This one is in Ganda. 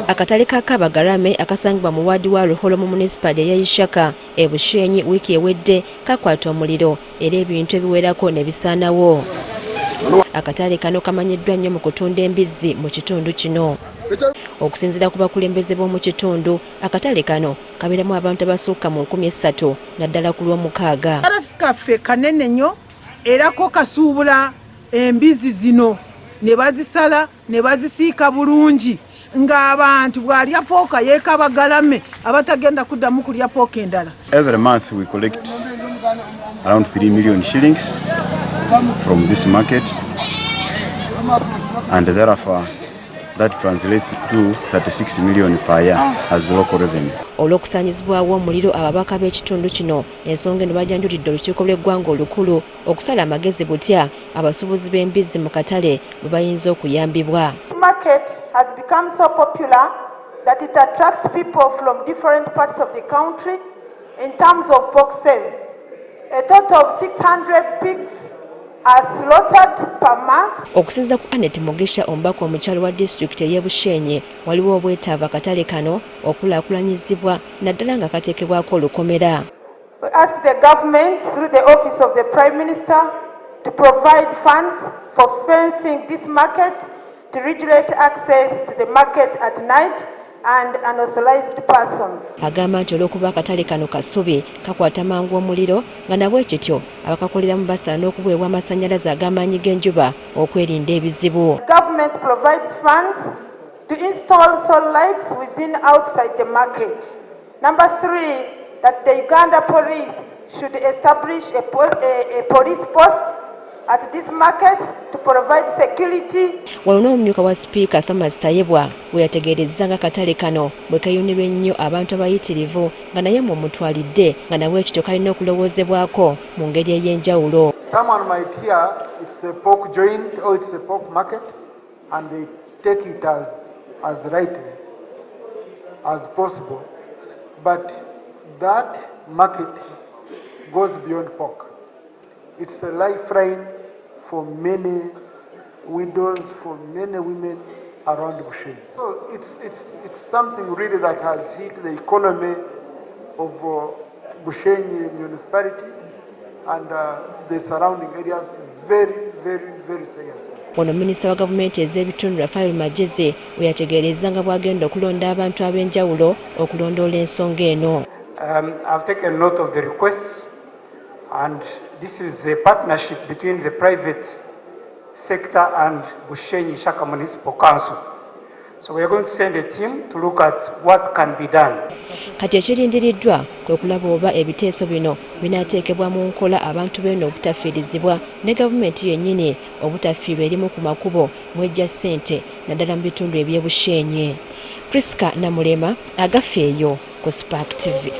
Akatale ka Kabagarame akasangibwa mu waadi wa Ruholo mu municipality ya Ishaka e Bushenyi wiiki ewedde kakwata omuliro era ebintu ebiwerako ne bisaanawo. Akatale kano kamanyiddwa nnyo mu kutunda embizzi mu kitundu kino. Okusinziira ku bakulembeze b'omu kitundu, akatale kano kabeeramu abantu abasukka mu 3,000 naddala ku lw'omukaaga. Kaffe kanene nnyo era ko kasuubula embizzi zino ne bazisala ne bazisiika bulungi ng'abantu bw'alya pooka yeekabagalame abatagenda kuddamu kulya pooka endala. Every month we collect around 3 million shillings from this market, and therefore that translates to 36 million per year as local revenue. Olw'okusanyizibwawo omuliro, ababaka b'ekitundu kino ensonga eno bajanjulidde olukiiko lw'eggwanga olukulu okusala amagezi butya abasuubuzi b'embizzi mu katale bwe bayinza okuyambibwa. Market has become so popular that it attracts people from different parts of the country in terms of pork sales. A total of 600 pigs are slaughtered per month. Okusinziira ku Anet Mugisha, omubaka omukyalo wa disitulikiti ey'e Bushenyi, waliwo obwetaavu akatale kano okukulaakulanyizibwa naddala nga kateekebwako olukomera. We ask the government through the office of the Prime Minister to provide funds for fencing this market, to regulate access to the market at night and unauthorized persons. Agamba nti olw'okuba akatale kano kasubi kakwata mangu omuliro nga nabwe kityo abakakoleramu basaana okuweebwa amasannyalaze ag'amaanyi g'enjuba okwerinda ebizibu. Government provides funds to install solar lights within outside the market. Number 3, that the Uganda police should establish a police post at this market to provide security. Wano n'omumyuka wa Sipiika Thomas Tayebwa we yategeerezza nga akatale kano bwe kayunirwa ennyo abantu abayitirivu nga naye mumutwalidde nga nawe ekityo kalina okulowoozebwako mu ngeri ey'enjawulo. Someone might hear it's a pork joint or it's a pork market and they take it as right as possible, but that market goes beyond pork. It's a lifeline for many widows, for many women around Bushenyi. So it's something really that has hit the economy of Bushenyi municipality and the surrounding areas very, very, very seriously. Ono minisita wa gavumenti ez'ebitundu Rafael Magezi we yategeerezza nga bw'agenda okulonda abantu ab'enjawulo okulondoola ensonga eno. I've taken note of the requests, and this is a partnership between the private sector and Bushenyi Shaka Municipal Council. So we are going to send a team to look at what can be done. Kati ekirindiriddwa kwe kulaba oba ebiteeso bino binaateekebwa mu nkola abantu beno obutafiirizibwa ne gavumenti yennyini obutafiirwa erimu ku makubo mw'ejja ssente naddala mu bitundu eby'e Bushenyi. Priska Namulema, agafeeyo ku Spark TV.